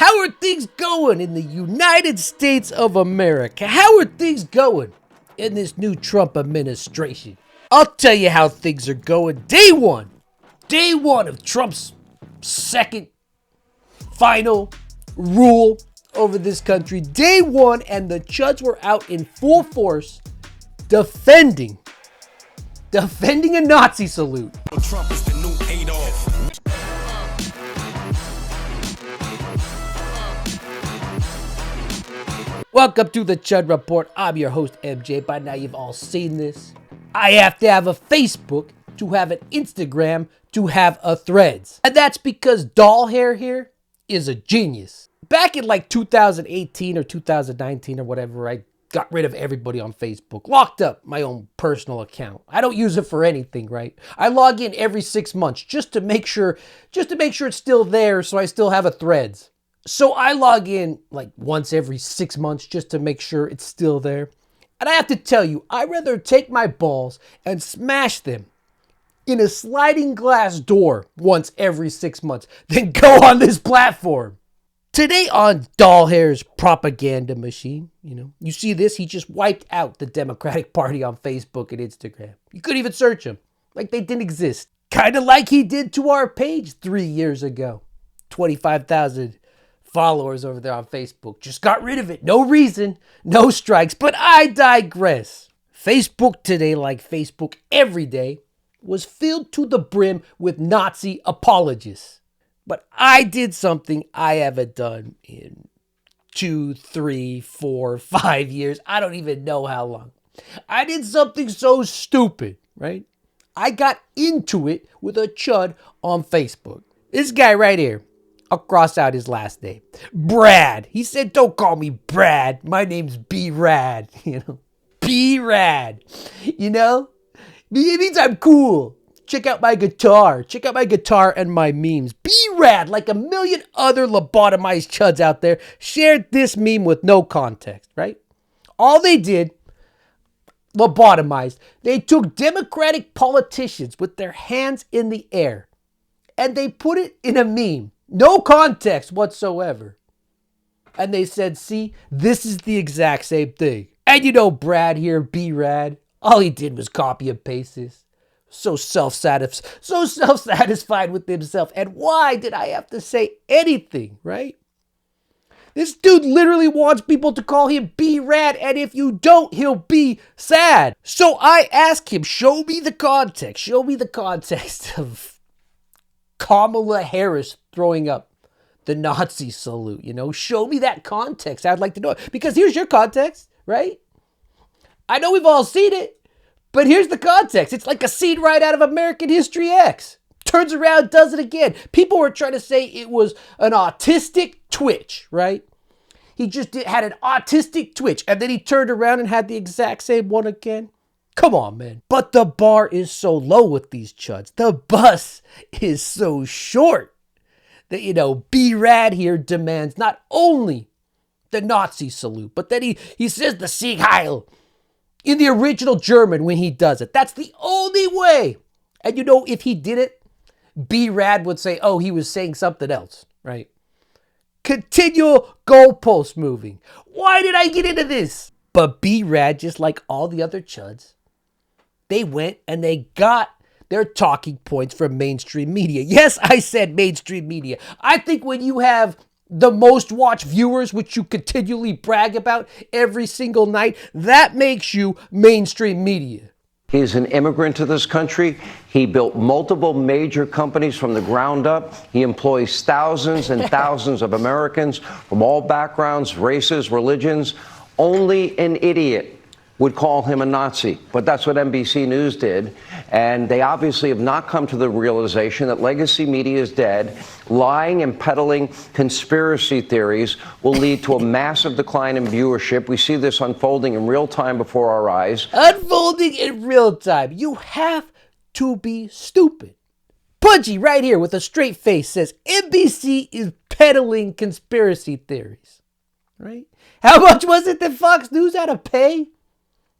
How are things going in the United States of America? How are things going in this new Trump administration? I'll tell you how things are going. Day one of Trump's second final rule over this country. Day one, and the chuds were out in full force defending a Nazi salute. Trump is the new Adolf. Welcome to the Chud Report. I'm your host, MJ. By now you've all seen this. I have to have a Facebook to have an Instagram to have a Threads. And that's because doll hair here is a genius. Back in like 2018 or 2019 or whatever, I got rid of everybody on Facebook. Locked up my own personal account. I don't use it for anything, right? I log in every 6 months just to make sure it's still there so I still have a Threads. So I log in like once every 6 months just to make sure it's still there. And I have to tell you, I'd rather take my balls and smash them in a sliding glass door once every 6 months than go on this platform. Today on Doll Hair's propaganda machine, you see this, he just wiped out the Democratic Party on Facebook and Instagram. You couldn't even search them, like they didn't exist. Kind of like he did to our page 3 years ago. 25,000 followers over there on Facebook. Just got rid of it. No reason, no strikes, but I digress. Facebook today, like Facebook every day, was filled to the brim with Nazi apologists. But I did something I haven't done in 2, 3, 4, 5 years. I don't even know how long. I did something so stupid, right? I got into it with a chud on Facebook. This guy right here, I'll cross out his last name. Brad. He said, don't call me Brad. My name's B-Rad. B-Rad. It means I'm cool. Check out my guitar. Check out my guitar and my memes. B-Rad, like a million other lobotomized chuds out there, shared this meme with no context, right? All they did, lobotomized, they took Democratic politicians with their hands in the air and they put it in a meme. No context whatsoever. And they said, see, this is the exact same thing. And Brad here, B-Rad, all he did was copy and paste this. So self-satisfied with himself. And why did I have to say anything, right? This dude literally wants people to call him B-Rad, and if you don't, he'll be sad. So I asked him, show me the context. Show me the context of Kamala Harris throwing up the Nazi salute, Show me that context. I'd like to know it. Because here's your context, right? I know we've all seen it. But here's the context. It's like a scene right out of American History X. Turns around, does it again. People were trying to say it was an autistic twitch, right? He just had an autistic twitch, and then he turned around and had the exact same one again. Come on, man. But the bar is so low with these chuds. The bus is so short that, B-Rad here demands not only the Nazi salute, but that he says the Sieg Heil in the original German when he does it. That's the only way. And if he did it, B-Rad would say, oh, he was saying something else, right? Continual goalpost moving. Why did I get into this? But B-Rad, just like all the other chuds, they went and they got their talking points from mainstream media. Yes, I said mainstream media. I think when you have the most watched viewers, which you continually brag about every single night, that makes you mainstream media. He's an immigrant to this country. He built multiple major companies from the ground up. He employs thousands and thousands of Americans from all backgrounds, races, religions. Only an idiot would call him a Nazi. But that's what NBC News did. And they obviously have not come to the realization that legacy media is dead. Lying and peddling conspiracy theories will lead to a massive decline in viewership. We see this unfolding in real time before our eyes. Unfolding in real time. You have to be stupid. Pudgy right here with a straight face says NBC is peddling conspiracy theories. Right? How much was it that Fox News had to pay?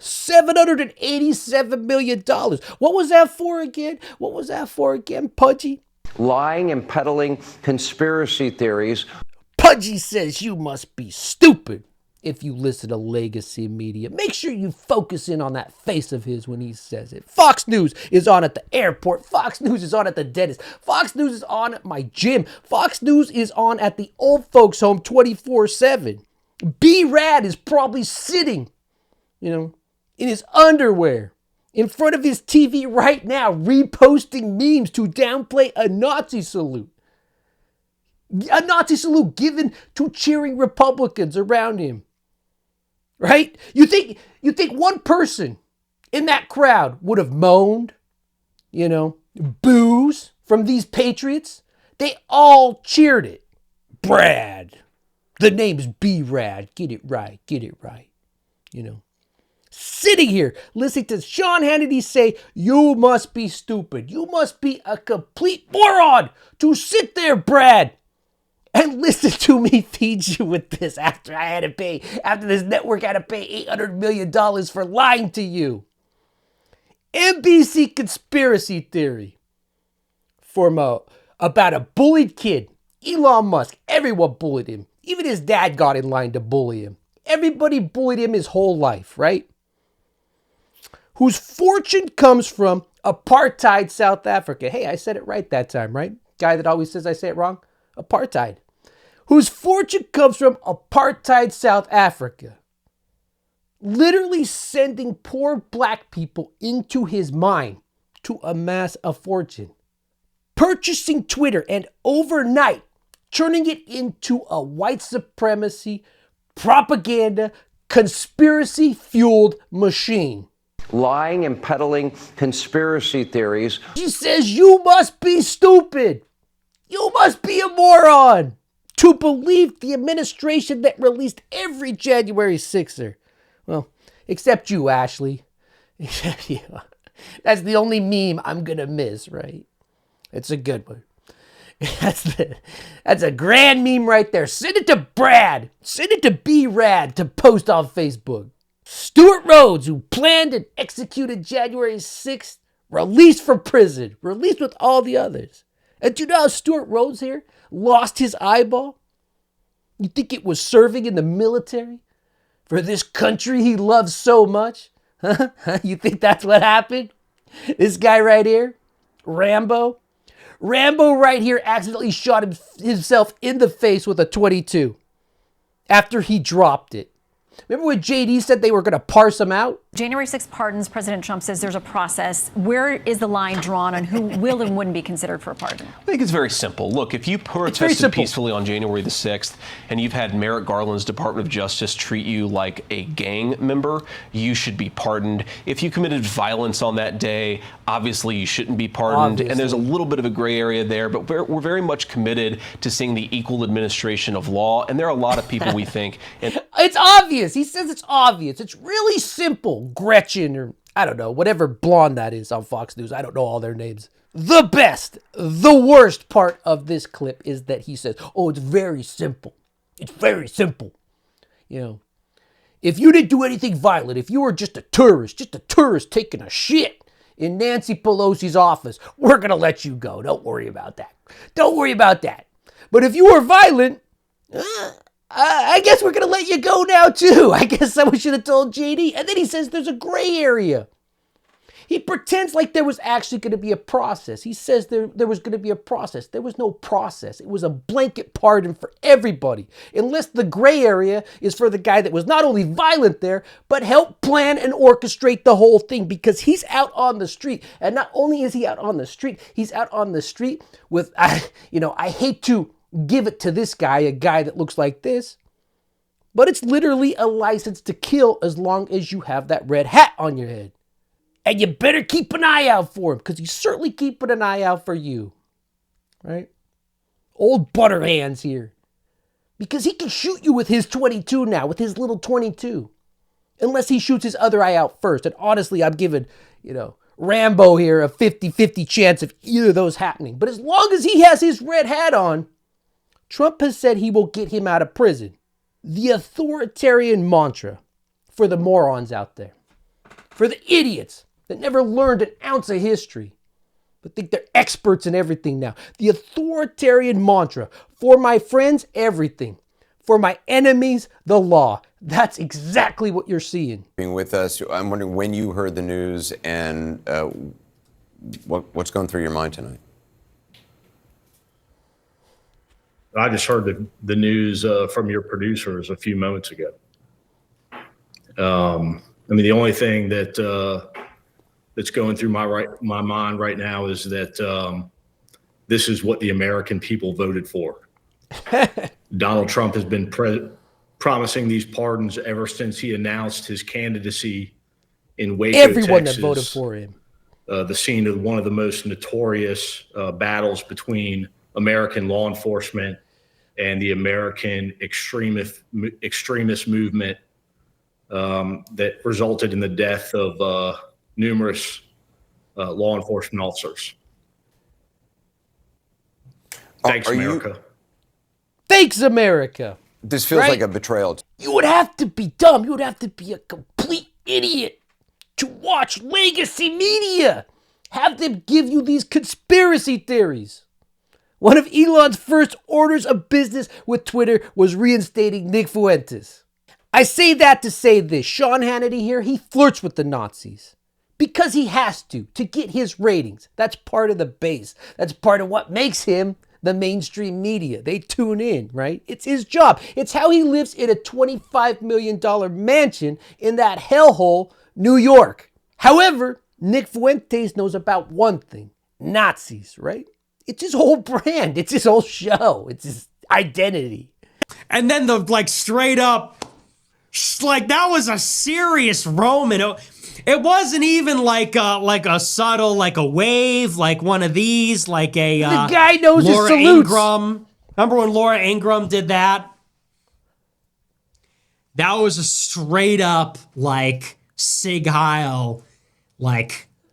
$787 million. What was that for again? Pudgy? Lying and peddling conspiracy theories. Pudgy says you must be stupid if you listen to legacy media. Make sure you focus in on that face of his when he says it. Fox News is on at the airport. Fox News is on at the dentist. Fox News is on at my gym. Fox News is on at the old folks home 24/7. B-Rad is probably sitting, in his underwear in front of his TV right now, reposting memes to downplay a Nazi salute. A Nazi salute given to cheering Republicans around him. Right? You think one person in that crowd would have moaned, boos from these patriots? They all cheered it. Brad. The name's B-Rad. Get it right. Sitting here listening to Sean Hannity say, you must be stupid. You must be a complete moron to sit there, Brad, and listen to me feed you with this after this network had to pay $800 million for lying to you. NBC conspiracy theory about a bullied kid. Elon Musk, everyone bullied him. Even his dad got in line to bully him. Everybody bullied him his whole life, right? Whose fortune comes from apartheid South Africa. Hey, I said it right that time, right? Guy that always says I say it wrong. Apartheid. Whose fortune comes from apartheid South Africa. Literally sending poor black people into his mine to amass a fortune. Purchasing Twitter and overnight turning it into a white supremacy, propaganda, conspiracy-fueled machine. Lying and peddling conspiracy theories. He says you must be stupid. You must be a moron to believe the administration that released every January 6er. Well, except you, Ashley. Except you. That's the only meme I'm going to miss, right? It's a good one. That's a grand meme right there. Send it to Brad. Send it to B-Rad to post on Facebook. Stuart Rhodes, who planned and executed January 6th, released from prison. Released with all the others. And do you know how Stuart Rhodes here lost his eyeball? You think it was serving in the military? For this country he loves so much? Huh? You think that's what happened? This guy right here, Rambo. Rambo right here accidentally shot himself in the face with a .22 after he dropped it. Remember when JD said they were going to parse him out? January 6th pardons, President Trump says there's a process. Where is the line drawn on who will and wouldn't be considered for a pardon? I think it's very simple. Look, if you protested peacefully on January the 6th and you've had Merrick Garland's Department of Justice treat you like a gang member, you should be pardoned. If you committed violence on that day, obviously you shouldn't be pardoned. Obviously. And there's a little bit of a gray area there, but we're very much committed to seeing the equal administration of law. And there are a lot of people we think. It's obvious. He says it's obvious. It's really simple. Gretchen, or I don't know, whatever blonde that is on Fox News. I don't know all their names. The best, the worst part of this clip is that he says, oh, it's very simple. It's very simple. If you didn't do anything violent, if you were just a tourist taking a shit in Nancy Pelosi's office, we're going to let you go. Don't worry about that. Don't worry about that. But if you were violent, I guess we're going to let you go now, too. I guess someone should have told JD. And then he says there's a gray area. He pretends like there was actually going to be a process. He says there was going to be a process. There was no process. It was a blanket pardon for everybody. Unless the gray area is for the guy that was not only violent there, but helped plan and orchestrate the whole thing. Because he's out on the street. And not only is he out on the street, he's out on the street with, I hate to give it to this guy, a guy that looks like this. But it's literally a license to kill as long as you have that red hat on your head. And you better keep an eye out for him, because he's certainly keeping an eye out for you. Right? Old Butterhands here. Because he can shoot you with his .22 now, with his little .22. Unless he shoots his other eye out first. And honestly, I'm giving, Rambo here a 50-50 chance of either of those happening. But as long as he has his red hat on, Trump has said he will get him out of prison. The authoritarian mantra for the morons out there. For the idiots that never learned an ounce of history. They think they're experts in everything now. The authoritarian mantra, for my friends, everything. For my enemies, the law. That's exactly what you're seeing. Being with us, I'm wondering when you heard the news and what's going through your mind tonight? I just heard the news from your producers a few moments ago. I mean, the only thing that that's going through my mind right now is that this is what the American people voted for. Donald Trump has been promising these pardons ever since he announced his candidacy in Waco, Everyone Texas, that voted for him. The scene of one of the most notorious battles between American law enforcement and the American extremist movement that resulted in the death of numerous law enforcement officers. Thanks, America. Thanks, America. This feels like a betrayal. You would have to be dumb. You would have to be a complete idiot to watch legacy media. Have them give you these conspiracy theories. One of Elon's first orders of business with Twitter was reinstating Nick Fuentes. I say that to say this. Sean Hannity here, he flirts with the Nazis. Because he has to get his ratings. That's part of the base. That's part of what makes him the mainstream media. They tune in, right? It's his job. It's how he lives in a $25 million mansion in that hellhole, New York. However, Nick Fuentes knows about one thing. Nazis, right? It's his whole brand. It's his whole show. It's his identity. And then the straight up, that was a serious Roman. It wasn't even like a subtle, like a wave, like one of these, like a the guy knows Laura his salutes. Ingraham. Remember when Laura Ingraham did that? That was a straight up Sig Heil,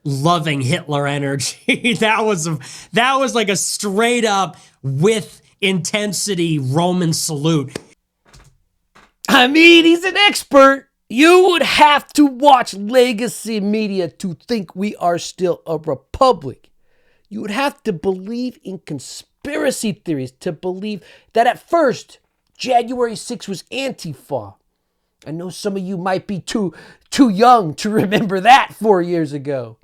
loving Hitler energy. that was like a straight up with intensity Roman salute. I mean, he's an expert. You would have to watch legacy media to think we are still a republic. You would have to believe in conspiracy theories to believe that at first, January 6th was Antifa. I know some of you might be too young to remember that 4 years ago.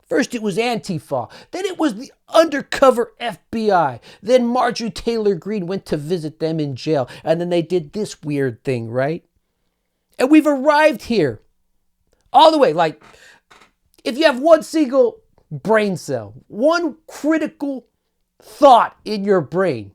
First it was Antifa, then it was the undercover FBI, then Marjorie Taylor Greene went to visit them in jail, and then they did this weird thing, right? And we've arrived here, all the way, if you have one single brain cell, one critical thought in your brain,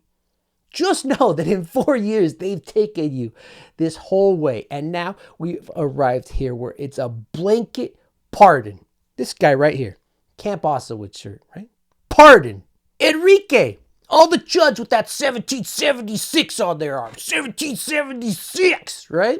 just know that in 4 years, they've taken you this whole way. And now we've arrived here where it's a blanket pardon. This guy right here, Camp Osowitz shirt, right? Pardon. Enrique. All the chuds with that 1776 on their arm. 1776, right?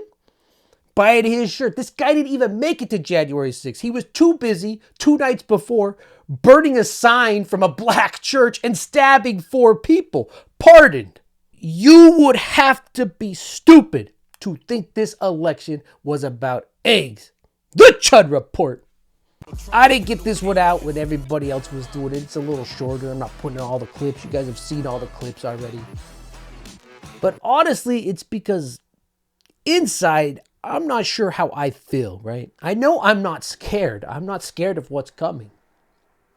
Buying his shirt. This guy didn't even make it to January 6th. He was too busy 2 nights before burning a sign from a black church and stabbing 4 people. Pardoned. You would have to be stupid to think this election was about eggs. The Chud Report. I didn't get this one out when everybody else was doing it. It's a little shorter. I'm not putting in all the clips. You guys have seen all the clips already. But honestly, it's because inside, I'm not sure how I feel, right? I know I'm not scared. I'm not scared of what's coming,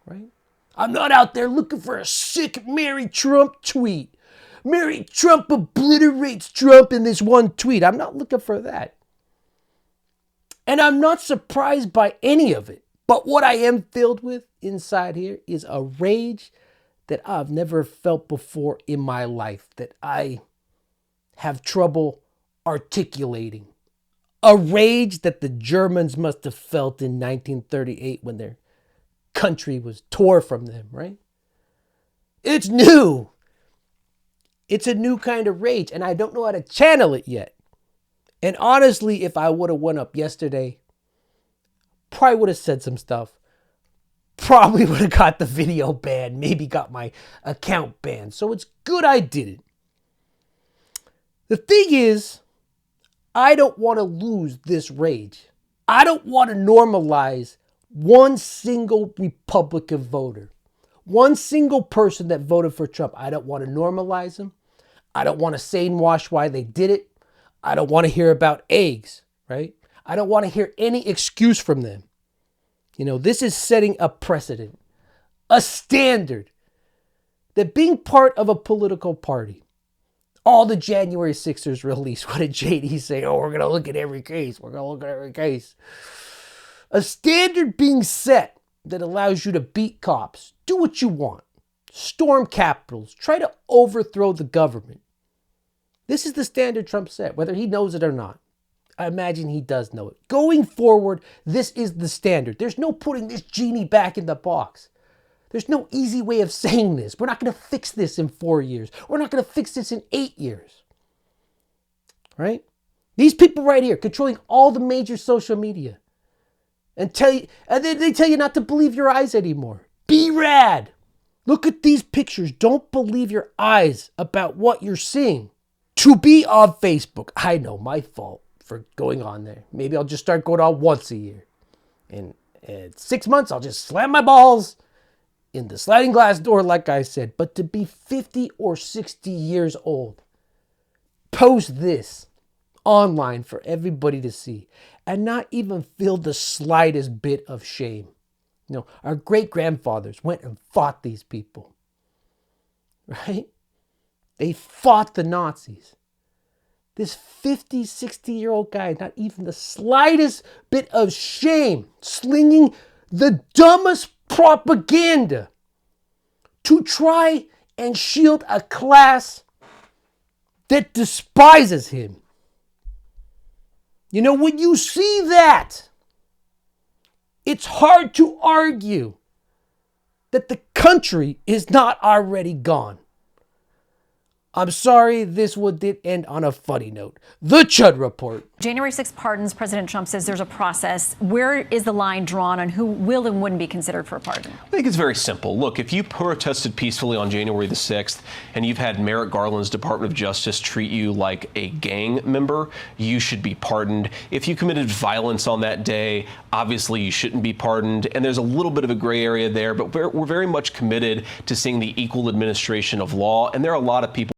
right? I'm not out there looking for a sick Mary Trump tweet. Mary Trump obliterates Trump in this one tweet. I'm not looking for that. And I'm not surprised by any of it. But what I am filled with inside here is a rage that I've never felt before in my life, that I have trouble articulating. A rage that the Germans must have felt in 1938 when their country was tore from them, right? It's new. It's a new kind of rage, and I don't know how to channel it yet. And honestly, if I would have went up yesterday, probably would have said some stuff. Probably would have got the video banned, maybe got my account banned. So it's good I did it. The thing is, I don't want to lose this rage. I don't want to normalize one single Republican voter, One single person that voted for Trump. I don't want to normalize them. I don't want to sane wash why they did it. I don't want to hear about eggs, right? I don't want to hear any excuse from them. You know, this is setting a precedent, a standard, that being part of a political party, all the January 6ers released. What did JD say? Oh, we're going to look at every case. We're going to look at every case. A standard being set that allows you to beat cops, do what you want, storm capitals, try to overthrow the government. This is the standard Trump set, whether he knows it or not. I imagine he does know it. Going forward, this is the standard. There's no putting this genie back in the box. There's no easy way of saying this. We're not going to fix this in 4 years. We're not going to fix this in 8 years. Right? These people right here controlling all the major social media. And then they tell you not to believe your eyes anymore. Be rad. Look at these pictures. Don't believe your eyes about what you're seeing. To be on Facebook. I know, my fault for going on there. Maybe I'll just start going on once a year. And in 6 months, I'll just slam my balls in the sliding glass door, like I said. But to be 50 or 60 years old, post this online for everybody to see and not even feel the slightest bit of shame. You know, our great-grandfathers went and fought these people, right? They fought the Nazis. This 50, 60-year-old guy, not even the slightest bit of shame, slinging the dumbest propaganda to try and shield a class that despises him. You know, when you see that, it's hard to argue that the country is not already gone. I'm sorry, this one did end on a funny note. The Chud Report. January 6th pardons, President Trump says there's a process. Where is the line drawn on who will and wouldn't be considered for a pardon? I think it's very simple. Look, if you protested peacefully on January the 6th and you've had Merrick Garland's Department of Justice treat you like a gang member, you should be pardoned. If you committed violence on that day, obviously you shouldn't be pardoned. And there's a little bit of a gray area there, but we're very much committed to seeing the equal administration of law. And there are a lot of people